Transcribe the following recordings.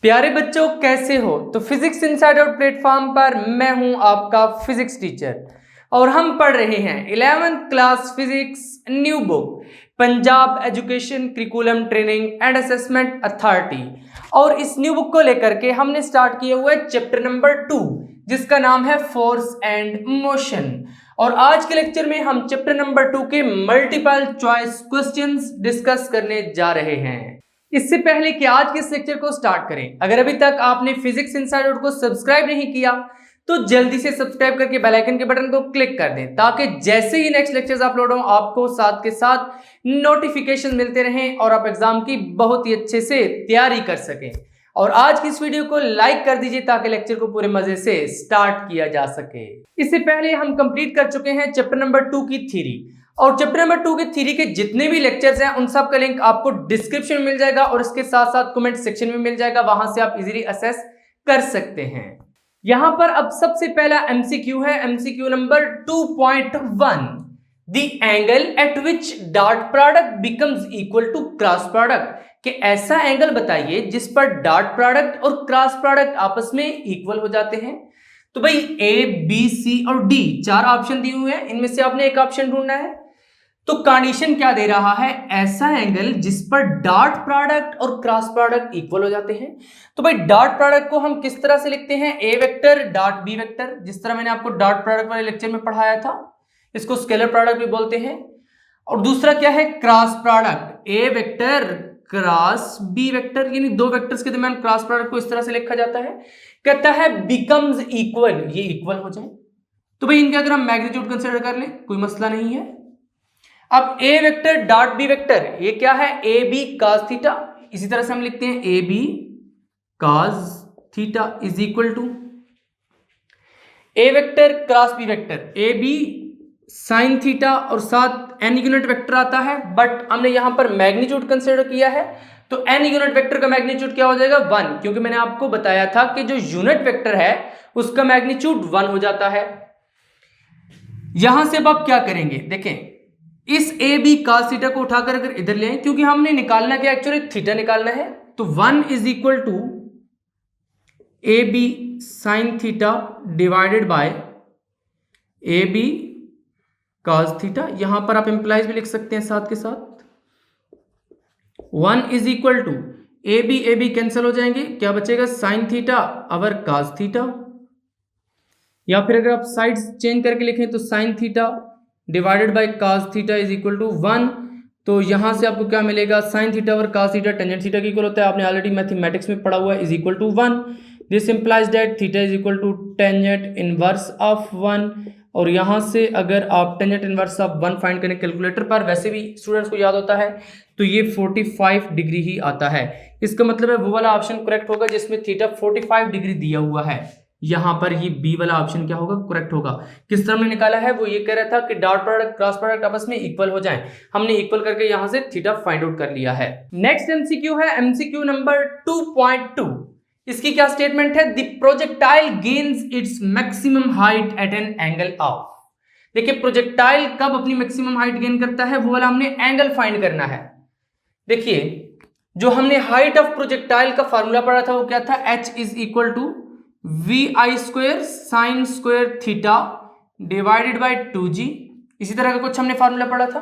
प्यारे बच्चों, कैसे हो? तो फिजिक्स इनसाइडर प्लेटफॉर्म पर मैं हूं आपका फिजिक्स टीचर और हम पढ़ रहे हैं 11th class physics new book Punjab education curriculum training and assessment authority. और इस न्यू बुक को लेकर के हमने स्टार्ट किया हुआ है चैप्टर नंबर 2 जिसका नाम है फोर्स एंड मोशन। और आज के लेक्चर में हम चैप्टर नंबर 2 के मल्टीपल चॉइस क्वेश्चंस डिस्कस करने जा रहे हैं। इससे पहले कि आज के इस लेक्चर को स्टार्ट करें, अगर अभी तक आपने फिजिक्स इनसाइडर को सब्सक्राइब नहीं किया तो जल्दी से सब्सक्राइब करके बेल आइकन के बटन को क्लिक कर दें ताकि जैसे ही नेक्स्ट लेक्चर्स अपलोड हो आपको साथ के साथ नोटिफिकेशन मिलते रहें और आप एग्जाम की बहुत ही अच्छे से तैयारी कर सकें। और आज की इस वीडियो को लाइक कर दीजिए ताकि लेक्चर को पूरे मजे से स्टार्ट किया जा सके। इससे पहले हम कंप्लीट कर चुके हैं चैप्टर नंबर 2 की थ्योरी, और चैप्टर नंबर 2 के थ्योरी के जितने भी लेक्चर्स हैं उन सब का लिंक आपको डिस्क्रिप्शन में मिल जाएगा और इसके साथ साथ कमेंट सेक्शन में मिल जाएगा, वहां से आप इजीली असेस कर सकते हैं। यहां पर अब सबसे पहला एमसीक्यू है, MCQ number 2.1, the angle at which dot product becomes equal to cross product. कि ऐसा एंगल बताइए जिस पर डॉट प्रोडक्ट और क्रॉस प्रोडक्ट आपस में इक्वल हो जाते हैं। तो भाई ए बी सी और डी चार ऑप्शन दिए हुए हैं, इनमें से आपने एक ऑप्शन ढूंढना है। तो कंडीशन क्या दे रहा है? ऐसा एंगल जिस पर डॉट प्रोडक्ट और क्रॉस प्रोडक्ट इक्वल हो जाते हैं। तो भाई डॉट प्रोडक्ट को हम किस तरह से लिखते हैं? ए वेक्टर डॉट बी वेक्टर, जिस तरह मैंने आपको डॉट प्रोडक्ट वाले लेक्चर में पढ़ाया था, इसको स्केलर प्रोडक्ट भी बोलते हैं। और दूसरा क्या है? Cross product, A vector cross B vector, यानी दो वेक्टर्स के दरमियान क्रॉस प्रोडक्ट को इस तरह से लिखा जाता है, कहता है बिकम्स इक्वल, ये इक्वल हो जाए। तो भाई इनके अगर हम मैग्नीट्यूड कंसीडर कर लें कोई मसला नहीं है। अब ए वेक्टर डॉट बी वेक्टर ये क्या है? ए बी कॉस थीटा, इसी तरह से हम लिखते हैं A B cos theta is equal to A vector cross B vector A B sine theta, और साथ एन यूनिट वेक्टर आता है, बट हमने यहां पर मैग्नीट्यूड कंसीडर किया है तो एन यूनिट वेक्टर का मैग्नीट्यूड क्या हो जाएगा? 1, क्योंकि मैंने आपको बताया था कि जो यूनिट वेक्टर है उसका मैग्नीट्यूड 1 हो जाता है। यहां से अब आप क्या करेंगे? देखें, इस ए बी cos थीटा को उठाकर अगर इधर ले आए, क्योंकि हमने निकालना क्या? एक्चुअली थीटा निकालना है, तो 1 is equal to A B sine theta divided by A B cos theta. यहां पर आप इंप्लाइज भी लिख सकते हैं साथ के साथ। 1 is equal to A B cancel हो जाएंगे, क्या बचेगा? Sine theta over cos theta, या फिर अगर आप साइड्स चेंज करके लिखें तो sine theta divided by cos theta is equal to 1। तो यहां से आपको क्या मिलेगा? साइन थीटा और cos थीटा टेंजेंट थीटा की इक्वल होता है, आपने ऑलरेडी मैथमेटिक्स में पढ़ा हुआ है, is equal to 1। This implies that theta is equal to tangent inverse of 1। और यहां से अगर आप टेंजेंट इनवर्स ऑफ 1 फाइंड करें कैलकुलेटर पर, वैसे भी स्टूडेंट्स को याद होता है, तो ये 45 डिग्री ही आता है। इसका मतलब है वो वाला ऑप्शन करेक्ट होगा जिसमें थीटा 45 डिग्री दिया हुआ है। यहां पर ये बी वाला ऑप्शन क्या होगा? करेक्ट होगा। किस तरह हमने निकाला है? वो ये कह रहा था कि डॉट प्रोडक्ट क्रॉस प्रोडक्ट आपस में इक्वल हो जाएं, हमने इक्वल करके यहां से थीटा फाइंड आउट कर लिया है। नेक्स्ट एमसीक्यू है एमसीक्यू नंबर 2.2। इसकी क्या स्टेटमेंट है? The projectile gains its maximum height at an angle of. देखिए, प्रोजेक्टाइल कब अपनी मैक्सिमम हाइट गेन करता है, वो वाला हमने एंगल फाइंड करना है। देखिए, जो हमने हाइट ऑफ प्रोजेक्टाइल का फार्मूला पढ़ा था वो क्या था? h is equal to vi square sine square theta divided by 2g। इसी तरह का कुछ हमने फार्मूला पढ़ा था।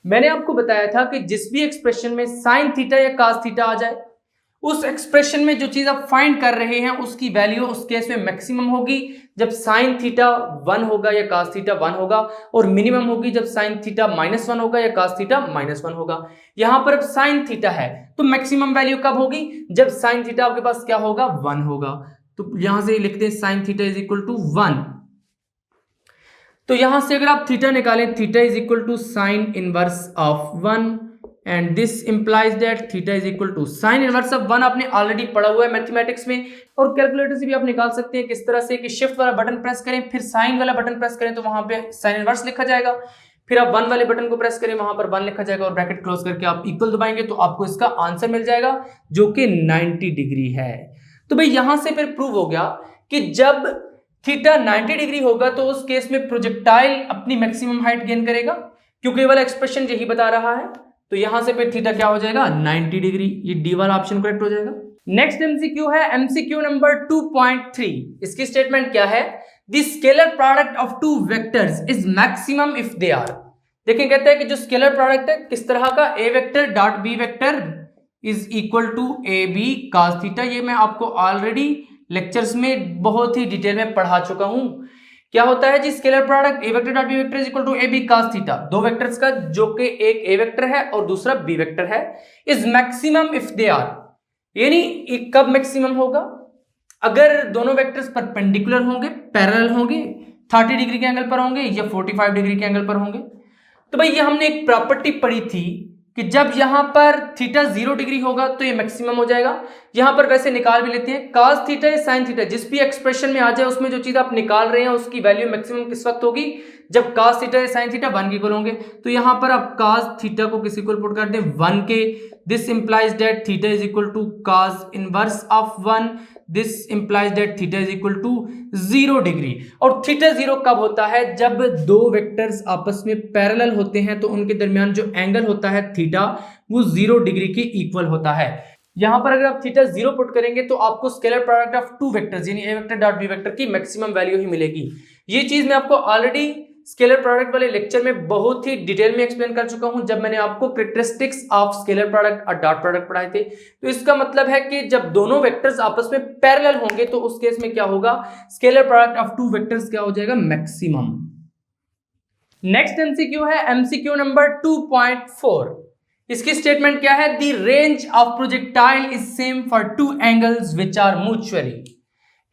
मैंने आपको बताया था कि जिस भी एक्सप्रेशन में साइन थीटा या cos थीटा आ जाए, उस एक्सप्रेशन में जो चीज आप फाइंड कर रहे हैं उसकी वैल्यू उस केस में मैक्सिमम होगी जब साइन थीटा 1 होगा या cos थीटा 1 होगा, और मिनिमम होगी जब साइन थीटा -1 होगा या cos थीटा -1 होगा। यहां पर अब साइन थीटा है तो मैक्सिमम वैल्यू कब होगी? जब साइन थीटा आपके पास क्या होगा? 1 होगा। तो यहां से लिखते हैं sine theta is equal to 1। तो यहां से अगर आप थीटा निकालें, theta is equal to sine inverse of 1, and this implies that theta is equal to sine inverse of 1 आपने ऑलरेडी पढ़ा हुआ है मैथमेटिक्स में, और कैलकुलेटर से भी आप निकाल सकते हैं किस तरह से कि शिफ्ट वाला बटन प्रेस करें फिर साइन वाला बटन प्रेस करें तो वहां पे साइन इनवर्स लिखा जाएगा, फिर आप 1 वाले बटन को प्रेस करें वहां पर 1 लिखा जाएगा और ब्रैकेट क्लोज करके आप इक्वल दबाएंगे तो आपको इसका आंसर मिल जाएगा जो कि 90 डिग्री है। तो भाई यहां से फिर प्रूव हो गया कि जब थीटा 90 डिग्री होगा तो उस केस में प्रोजेक्टाइल अपनी मैक्सिमम हाइट गेन करेगा, क्योंकि ये वाला एक्सप्रेशन यही बता रहा है। तो यहां से फिर थीटा क्या हो जाएगा? 90 डिग्री। ये डी वाला ऑप्शन करेक्ट हो जाएगा। नेक्स्ट एमसीक्यू है एमसीक्यू नंबर 2.3। इसकी स्टेटमेंट क्या है? The scalar product of two vectors is maximum if they are. देखिए कहते हैं कि जो स्केलर प्रोडक्ट है किस तरह का, A vector dot B vector is equal to A B cos theta. ये मैं आपको ऑलरेडी लेक्चर्स में बहुत ही डिटेल में पढ़ा चुका हूं। क्या होता है जी? Scalar product A vector dot B vector is equal to A B cos theta. दो वेक्टर्स का जो कि एक ए वेक्टर है और दूसरा बी वेक्टर है, is maximum if they are. यानी कब मैक्सिमम होगा? अगर दोनों वेक्टर्स परपेंडिकुलर होंगे, पैरेलल होंगे, 30 डिग्री के एंगल पर होंगे या 45 डिग्री के एंगल पर होंगे। तो भाई ये हमने एक प्रॉपर्टी पढ़ी थी कि जब यहां पर थीटा 0 डिग्री होगा तो ये मैक्सिमम हो जाएगा। यहां पर वैसे निकाल भी लेते हैं, cos थीटा या sin थीटा जिस भी एक्सप्रेशन में आ जाए उसमें जो चीज आप निकाल रहे हैं उसकी वैल्यू मैक्सिमम किस वक्त होगी? जब cos थीटा या sin थीटा 1 के इक्वल होंगे। तो यहां पर आप cos थीटा को किस इक्वल पुट कर दें? 1 के। This implies that theta is equal to cos inverse of 1। This implies that theta is equal to 0 degree. और थीटा 0 कब होता है? जब दो वेक्टर्स आपस में पैरेलल होते हैं तो उनके दरमियान जो एंगल होता है थीटा वो 0 डिग्री के इक्वल होता है। यहां पर अगर आप थीटा 0 पुट करेंगे तो आपको scalar product of two vectors यानी ए वेक्टर डॉट बी वेक्टर की मैक्सिमम वैल्यू ही मिलेगी। ये चीज मैं आपको ऑलरेडी स्केलर प्रोडक्ट वाले लेक्चर में बहुत ही डिटेल में एक्सप्लेन कर चुका हूं जब मैंने आपको कैरेक्टरिस्टिक्स ऑफ स्केलर प्रोडक्ट और डॉट प्रोडक्ट पढ़ाए थे। तो इसका मतलब है कि जब दोनों वेक्टर्स आपस में पैरेलल होंगे तो उस केस में क्या होगा? Scalar product of two vectors क्या हो जाएगा? मैक्सिमम। नेक्स्ट एमसीक्यू है एमसीक्यू नंबर 2.4। इसकी स्टेटमेंट क्या है? The range of projectile is same for two angles which are mutually.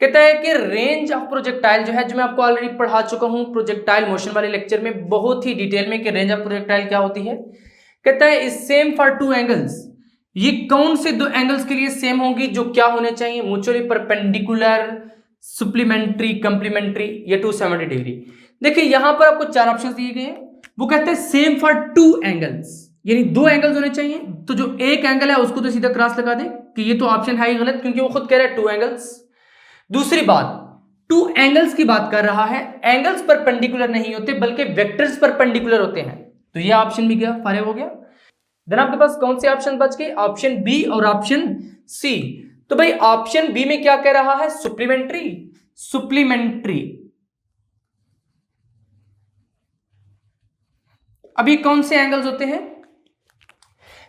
कहता है कि रेंज ऑफ प्रोजेक्टाइल जो है, जो मैं आपको ऑलरेडी पढ़ा चुका हूं प्रोजेक्टाइल मोशन वाले लेक्चर में बहुत ही डिटेल में कि रेंज ऑफ प्रोजेक्टाइल क्या होती है। कहता है is same for two angles. ये कौन से दो एंगल्स के लिए सेम होगी? जो क्या होने चाहिए? म्यूचुअली परपेंडिकुलर, सुप्लीमेंट्री, कंप्लीमेंट्री या 270 डिग्री। देखिए यहां पर आपको चार ऑप्शन दिए गए हैं। वो कहते हैं सेम फॉर टू एंगल्स यानी दो एंगल्स होने चाहिए। तो जो एक एंगल है उसको तो सीधा क्रॉस लगा दें कि ये तो ऑप्शन है ही गलत, क्योंकि वो खुद कह रहा है टू एंगल्स। दूसरी बात, टू एंगल्स की बात कर रहा है, एंगल्स परपेंडिकुलर नहीं होते बल्कि वेक्टर्स परपेंडिकुलर होते हैं। तो ये ऑप्शन भी गया, फारिग हो गया। देन आपके पास कौन से ऑप्शन बच गए? ऑप्शन बी और ऑप्शन सी। तो भाई ऑप्शन बी में क्या कह रहा है? सुप्लीमेंट्री। सुप्लीमेंट्री अभी कौन से एंगल्स होते हैं?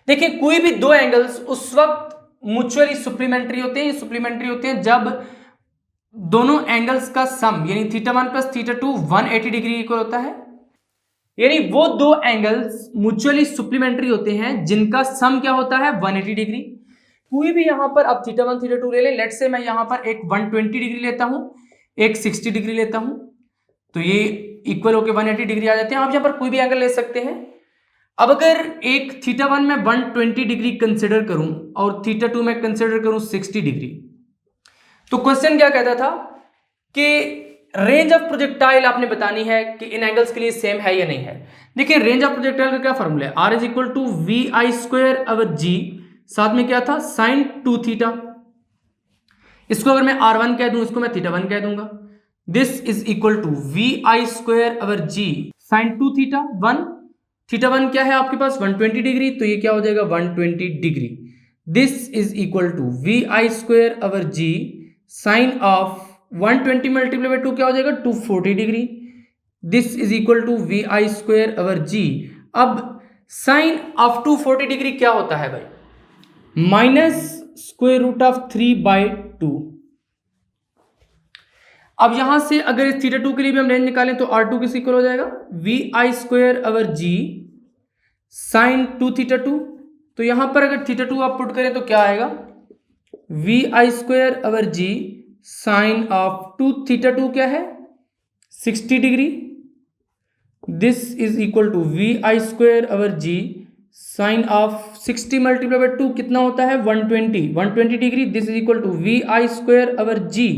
देखिए कोई भी दो एंगल्स उस वक्त म्यूचुअली सुप्लीमेंट्री होते हैं। सुप्लीमेंट्री होते हैं जब दोनों एंगल्स का सम यानी theta 1 plus theta 2 180 degree equal होता है। यानी वो दो एंगल्स म्यूचुअली सुप्लीमेंट्री होते हैं जिनका सम क्या होता है? 180 डिग्री। कोई भी यहां पर अब थीटा 1 थीटा 2 ले लें। लेट्स से मैं यहां पर एक 120 डिग्री लेता हूं, एक 60 डिग्री लेता हूं, तो ये इक्वल होकर 180 डिग्री आ जाते हैं। आप यहां पर कोई भी एंगल ले सकते हैं। अब अगर एक थीटा 1 में 120 डिग्री कंसिडर करूं और थीटा 2 में कंसिडर करूं 60 डिग्री, तो क्वेश्चन क्या कहता था कि रेंज ऑफ प्रोजेक्टाइल आपने बतानी है कि इन एंगल्स के लिए सेम है या नहीं है। देखिए रेंज ऑफ प्रोजेक्टाइल का क्या फॉर्मूला है? R is equal to V I square over G, साथ में क्या था? Sine 2 theta. इसको अगर मैं R1 कह दूं, इसको मैं थीटा 1 कह दूंगा। This is equal to V I square over G sine 2 theta 1। Theta 1 क्या है आपके पास? 120 डिग्री, तो ये क्या हो जाएगा? 120 degree. This is equal to V I square over G sine of 120 multiply by 2 क्या हो जाएगा? 240 degree. This is equal to V I square over G. अब साइन ऑफ 240 डिग्री क्या होता है भाई? Minus square root of 3/2। अब यहां से अगर इस थीटा 2 के लिए भी हम रेंज निकालें तो R2 किस इक्वल हो जाएगा? V I square over G sine 2 theta 2। तो यहां पर अगर थीटा 2 आप पुट करें तो क्या आएगा? V I square over G sine of 2 theta 2 क्या है? 60 degree. This is equal to V I square over G sine of 60 multiply by 2 कितना होता है? 120 degree. This is equal to V I square over G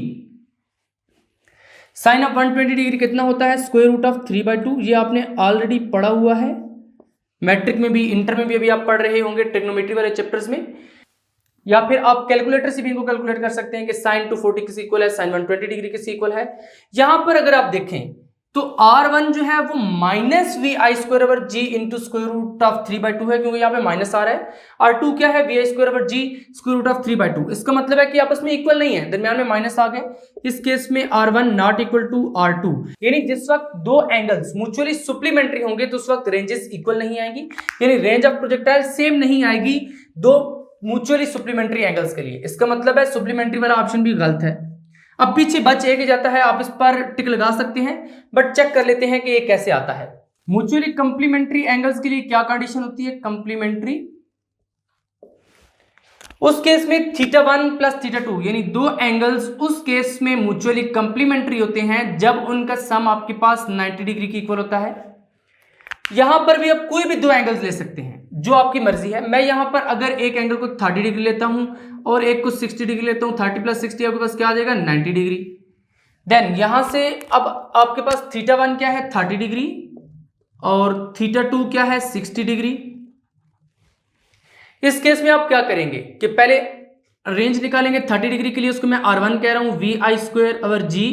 sine of 120 degree कितना होता है? Square root of 3/2। ये आपने ऑलरेडी पढ़ा हुआ है, मैट्रिक में भी, इंटर में भी अभी आप पढ़ रहे होंगे ट्रिग्नोमेट्री वाले चैप्टर्स में, या फिर आप कैलकुलेटर से भी इनको कैलकुलेट कर सकते हैं कि साइन 240 किस इक्वल है, साइन 120 डिग्री किस इक्वल है। यहां पर अगर आप देखें तो R1 जो है वो minus V I square over G into square root of 3/2 है, क्योंकि यहाँ पे माइनस आ रहा है। R2 क्या है, V I square over G square root of 3/2। इसका मतलब है कि आपस में इक्वल नहीं है, दरम्यान में माइनस आ गए। इस केस में R1 not equal to R2, यानी जिस वक्त दो एंगल्स म्यूचुअली सप्लीमेंट्री होंगे तो उस वक्त रेंजेस इक्वल नहीं आएगी, यानी रेंज ऑफ प्रोजेक्टाइल सेम नहीं आएगी दो म्यूचुअली सप्लीमेंट्री एंगल्स के लिए। इसका मतलब है सप्लीमेंट्री वाला ऑप्शन भी गलत है। अब पीछे बच एक ही जाता है, आप इस पर टिक लगा सकते हैं, बट चेक कर लेते हैं कि ये कैसे आता है। म्यूचुअली कंप्लीमेंट्री एंगल्स के लिए क्या कंडीशन होती है, कंप्लीमेंट्री, उस केस में θ1 प्लस θ2 यानी दो एंगल्स उस केस में म्यूचुअली कंप्लीमेंट्री होते हैं जब उनका सम आपके पास 90 डिग्री की इक्वल होता है। यहां पर भी आप कोई भी दो एंगल्स ले सकते हैं, जो आपकी मर्जी है। मैं यहां पर अगर एक एंगल को 30 डिग्री लेता हूं और एक को 60 डिग्री लेता हूं, 30 प्लस 60 आपके पास क्या आ जाएगा, 90 डिग्री। देन यहां से अब आपके पास θ1 क्या है, 30 डिग्री, और θ2 क्या है, 60 डिग्री। इस केस में आप क्या करेंगे कि पहले रेंज निकालेंगे 30 डिग्री के लिए, उसको मैं R1 कह रहा हूं, V I square over G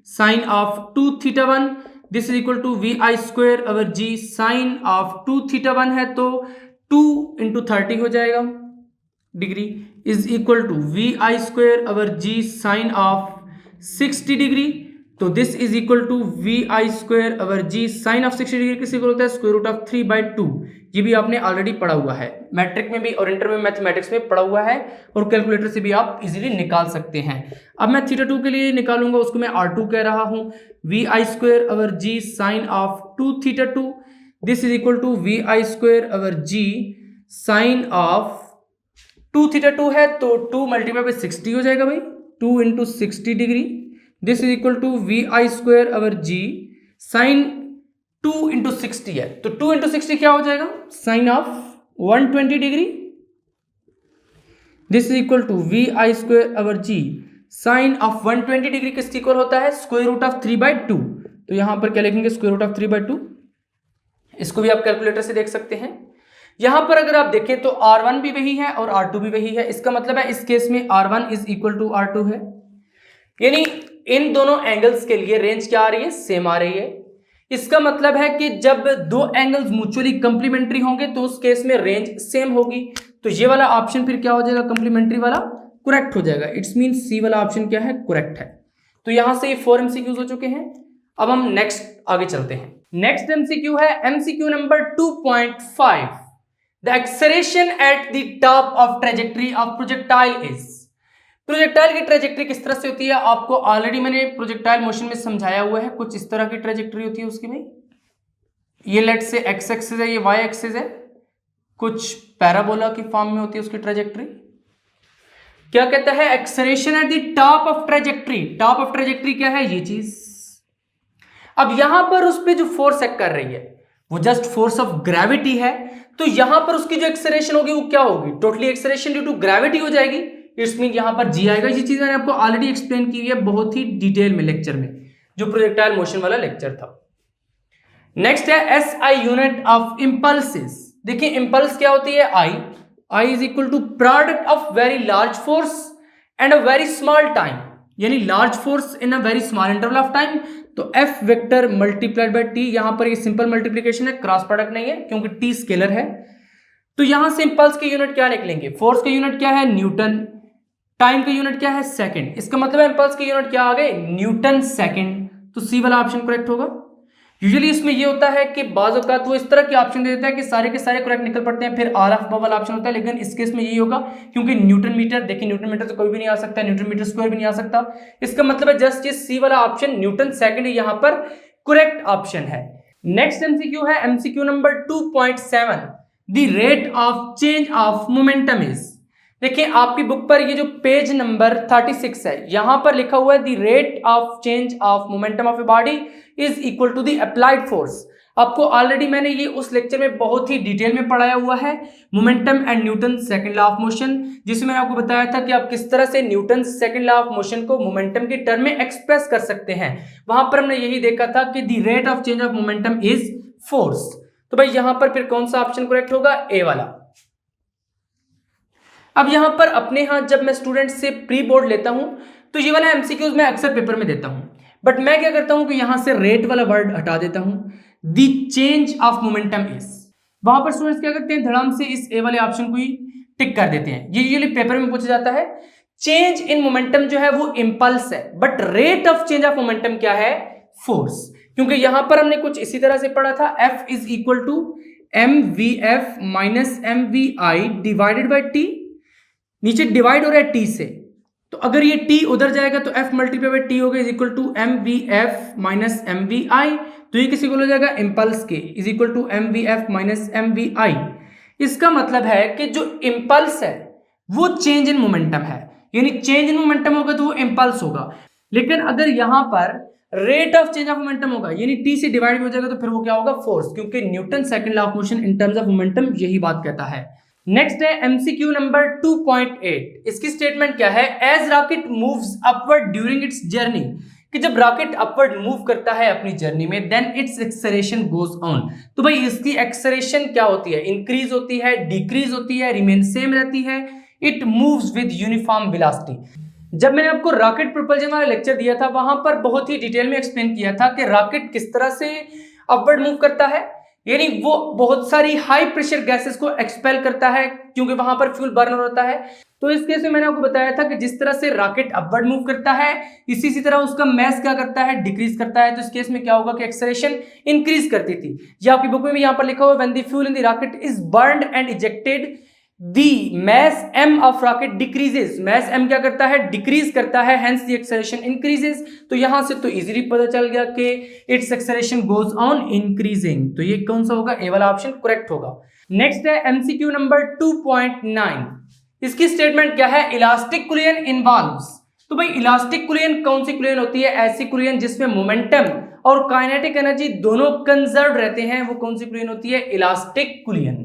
sine of 2θ1, this is equal to V I square over G sine of 2θ1 है, तो 2 इंटू 30 हो जाएगा degree, is equal to V I square over G sine of 60 degree, तो this is equal to V I square over G sine of 60 degree किस equal होता है, square root of 3/2। ये भी आपने ऑलरेडी पढ़ा हुआ है, मैट्रिक में भी और इंटर में मैथमेटिक्स में पढ़ा हुआ है, और कैलकुलेटर से भी आप इजीली निकाल सकते हैं। अब मैं θ2 के लिए निकालूंगा, उसको मैं R2 कह रहा हूं, V I square over G sine of 2θ2, this is equal to V I square over G sine of 2θ2 है, तो 2 मल्टीप्लाई बाई 60 हो जाएगा भाई, 2 into 60 degree, this is equal to V I square over G sine 2 into 60 है, तो 2 into 60 क्या हो जाएगा, sine of 120 degree, this is equal to V I square over G sine of 120 degree किस equal होता है, स्क्वायर रूट ऑफ 3/2। तो यहां पर क्या लिखेंगे, स्क्वायर रूट ऑफ 3/2। इसको भी आप कैलकुलेटर से देख सकते हैं। यहां पर अगर आप देखें तो R1 भी वही है और R2 भी वही है, इसका मतलब है इस केस में R1 is equal to R2 है, यानी इन दोनों एंगल्स के लिए रेंज क्या आ रही है, सेम आ रही है। इसका मतलब है कि जब दो एंगल्स म्यूचुअली कंप्लीमेंट्री होंगे तो उस केस में रेंज सेम होगी, तो ये वाला ऑप्शन फिर क्या हो जाएगा, कंप्लीमेंट्री वाला करेक्ट हो जाएगा। इट्स मीन सी वाला ऑप्शन क्या है, करेक्ट है। तो यहां से ये 4 MCQs हो चुके हैं। अब हम नेक्स्ट आगे चलते हैं। नेक्स्ट MCQ है MCQ number 2.5, the acceleration at the top of trajectory of projectile is. Projectile की ट्रेजेक्टरी किस तरह से होती है, आपको ऑलरेडी मैंने प्रोजेक्टाइल मोशन में समझाया हुआ है। कुछ इस तरह की ट्रेजेक्टरी होती है उसकी भाई, ये लेट से एक्स एक्सिस है, ये वाई एक्सिस है, कुछ पैराबोला की फॉर्म में होती है उसकी ट्रेजेक्टरी। क्या कहता है, acceleration at the top of trajectory. Top of trajectory क्या है, ये चीज। अब यहां पर उस पर जो फोर्स एक्ट कर रही है वो जस्ट फोर्स ऑफ ग्रेविटी है, तो यहां पर उसकी जो एक्सेलरेशन होगी वो क्या होगी, totally acceleration due to gravity हो जाएगी। इट्स मीन यहां पर जी आएगा। ये चीज मैंने आपको ऑलरेडी एक्सप्लेन की हुई है बहुत ही डिटेल में लेक्चर में, जो प्रोजेक्टाइल मोशन वाला लेक्चर था। नेक्स्ट है SI यूनिट ऑफ इंपल्सेस। देखिए इंपल्स क्या होती है, I is equal to product of very large force and a very small time, यानी large force in a very small interval of time, तो F vector multiplied by T। यहां पर ये simple multiplication है, cross product नहीं है क्योंकि T scalar है। तो यहां से इंपल्स के यूनिट क्या निकलेंगे, फोर्स का यूनिट क्या है, न्यूटन, टाइम का यूनिट क्या है, सेकंड। इसका मतलब है इंपल्स के यूनिट क्या आ गए, न्यूटन सेकंड, तो सी वाला ऑप्शन करेक्ट होगा। यूजुअली इसमें ये होता है कि बाज़ औक़ात वो इस तरह के ऑप्शन दे देता है कि सारे के सारे करेक्ट निकल पड़ते हैं, फिर आर एफ वाला ऑप्शन होता है, लेकिन इस केस में यही होगा क्योंकि न्यूटन मीटर, देखिए न्यूटन मीटर तो कोई भी नहीं आ सकता, न्यूटन मीटर स्क्वायर भी नहीं आ सकता। इसका मतलब है जस्ट ये सी वाला ऑप्शन न्यूटन सेकंड यहाँ पर करेक्ट ऑप्शन है। नेक्स्ट एमसीक्यू है MCQ number 2.7, the rate of change of momentum is. देखिए आपकी बुक पर ये जो पेज नंबर 36 है, यहां पर लिखा हुआ है the rate of change of momentum of a body is equal to the applied force. आपको ऑलरेडी मैंने ये उस लेक्चर में बहुत ही डिटेल में पढ़ाया हुआ है, momentum and Newton second law of motion, जिसमें मैंने आपको बताया था कि आप किस तरह से Newton second law of motion को मोमेंटम के टर्म में एक्सप्रेस कर सकते हैं। वहां पर हमने यही देखा था कि the rate of change of momentum is force. तो भाई यहां पर फिर कौन सा ऑप्शन करेक्ट होगा, ए वाला। अब यहां पर अपने यहां जब मैं स्टूडेंट से प्री बोर्ड लेता हूं तो ये वाला एमसीक्यूज मैं अक्सर पेपर में देता हूं। बट मैं क्या करता हूं कि यहां से रेट वाला वर्ड हटा देता हूं, the change of momentum is, वहां पर स्टूडेंट्स क्या करते हैं, धड़ाम से इस ए वाले ऑप्शन को ही टिक कर देते हैं। ये यूजुअली पेपर में पूछा जाता है। चेंज इन मोमेंटम जो है वो इंपल्स है, but rate of change of momentum क्या है, फोर्स। क्योंकि यहां पर हमने कुछ इसी तरह से पढ़ा था, F is equal to mvf minus mvi divided by T, नीचे डिवाइड हो रहा है टी से, तो अगर ये t उधर जाएगा तो F मल्टीप्लाई बाई टी होगा is equal to mvf minus mvi, तो ये किसी को हो जाएगा इंपल्स के is equal to mvf minus mvi। इसका मतलब है कि जो इंपल्स है वो चेंज इन मोमेंटम है, यानी चेंज इन मोमेंटम होगा तो वो इंपल्स होगा। लेकिन अगर यहां पर rate of change of momentum होगा यानी टी से डिवाइड हो जाएगा तो फिर वो क्या होगा, फोर्स, क्योंकि Newton second law of motion in terms of momentum यही बात कहता है। नेक्स्ट है एमसीक्यू नंबर 2.8। इसकी स्टेटमेंट क्या है, as rocket moves upward during its journey, कि जब रॉकेट अपवर्ड मूव करता है अपनी जर्नी में, then its acceleration goes on. तो भाई इसकी एक्सेलरेशन क्या होती है, इंक्रीज होती है, डिक्रीज होती है, रिमेन सेम रहती है, it moves with uniform velocity. जब मैंने आपको रॉकेट प्रोपल्जन वाला लेक्चर दिया था वहां पर बहुत ही डिटेल में एक्सप्लेन किया था कि रॉकेट किस तरह से अपवर्ड मूव करता है, यानी वो बहुत सारी हाई प्रेशर गैसेस को एक्सपेल करता है क्योंकि वहां पर फ्यूल बर्न होता है। तो इस केस में मैंने आपको बताया था कि जिस तरह से रॉकेट अपवर्ड मूव करता है इसी तरह उसका मास क्या करता है, डिक्रीज करता है। तो इस केस में क्या होगा कि एक्सेलरेशन इंक्रीज करती थी। ये आपकी बुक में भी यहां पर लिखा हुआ है, when the fuel in the rocket is burned and ejected the mass m of rocket decreases, mass m क्या करता है, डिक्रीज करता है, hence the acceleration increases। तो यहां से तो इजीली पता चल गया कि its acceleration goes on increasing, तो ये कौन सा होगा, ए वाला ऑप्शन करेक्ट होगा। नेक्स्ट है एमसीक्यू नंबर 2.9। इसकी स्टेटमेंट क्या है, इलास्टिक कुलियन इन्वॉल्व्स। तो भाई इलास्टिक कुलियन कौन सी कुलियन होती है, ऐसी कुलियन जिसमें मोमेंटम और काइनेटिक एनर्जी दोनों कंजर्व रहते हैं, वो कौन सी कुलियन होती है, इलास्टिक कुलियन।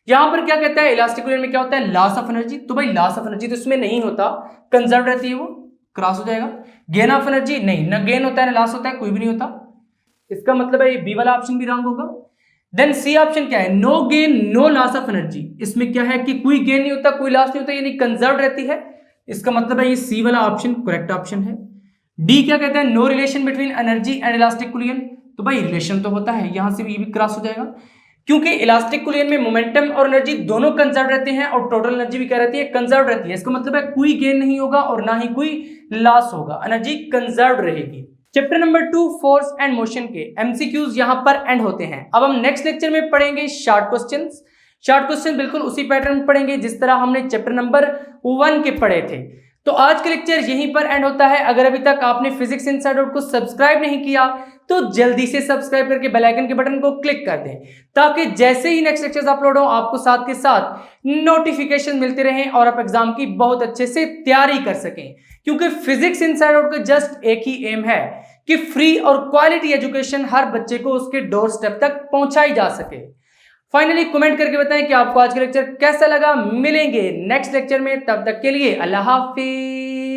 यहां पर क्या कहता है, इलास्टिक कुलियन में क्या होता है, लॉस ऑफ एनर्जी। तो भाई लॉस ऑफ एनर्जी तो इसमें नहीं होता, कंजर्व रहती है, वो क्रॉस हो जाएगा। गेन ऑफ एनर्जी नहीं, ना गेन होता है ना लॉस होता है, कोई भी नहीं होता। इसका मतलब है ये बी वाला ऑप्शन भी रॉन्ग होगा। देन सी ऑप्शन क्या है, no gain no loss of energy. इसमें क्या है कि कोई गेन नहीं होता कोई लॉस नहीं होता, यानी कंजर्व रहती है। इसका मतलब है ये सी वाला ऑप्शन करेक्ट ऑप्शन है। डी क्या कहता है, no relation between energy and elastic collision. तो भाई रिलेशन तो होता है, यहां से भी ये भी क्रॉस हो जाएगा, क्योंकि इलास्टिक कुलियन में मोमेंटम और एनर्जी दोनों कंजर्व रहते हैं और टोटल एनर्जी भी क्या रहती है, कंजर्व रहती है। इसका मतलब है कोई गेन नहीं होगा और ना ही कोई लॉस होगा, एनर्जी कंजर्व रहेगी। Chapter number 2 force and motion के एमसीक्यूज यहां पर एंड होते हैं। अब हम नेक्स्ट लेक्चर में पढ़ेंगे शॉर्ट क्वेश्चंस। शॉर्ट क्वेश्चन बिल्कुल उसी पैटर्न में पढ़ेंगे जिस तरह हमने चैप्टर नंबर 1 के पढ़े थे। तो आज का लेक्चर यहीं पर एंड होता है। अगर अभी तक आपने फिजिक्स इनसाइड आउट को सब्सक्राइब नहीं किया तो जल्दी से सब्सक्राइब करके बेल आइकन के बटन को क्लिक कर दें, ताकि जैसे ही नेक्स्ट लेक्चर्स अपलोड हो आपको साथ के साथ नोटिफिकेशन मिलते रहें और आप एग्जाम की बहुत अच्छे से तैयारी कर सकें। क्योंकि फिजिक्स इनसाइड आउट का जस्ट एक ही एम है कि फ्री और क्वालिटी एजुकेशन हर बच्चे को उसके डोर स्टेप तक पहुंचाई जा सके। फाइनली कमेंट करके बताएं कि आपको आज का लेक्चर कैसा लगा। मिलेंगे नेक्स्ट लेक्चर में, तब तक के लिए अल्लाह हाफिज।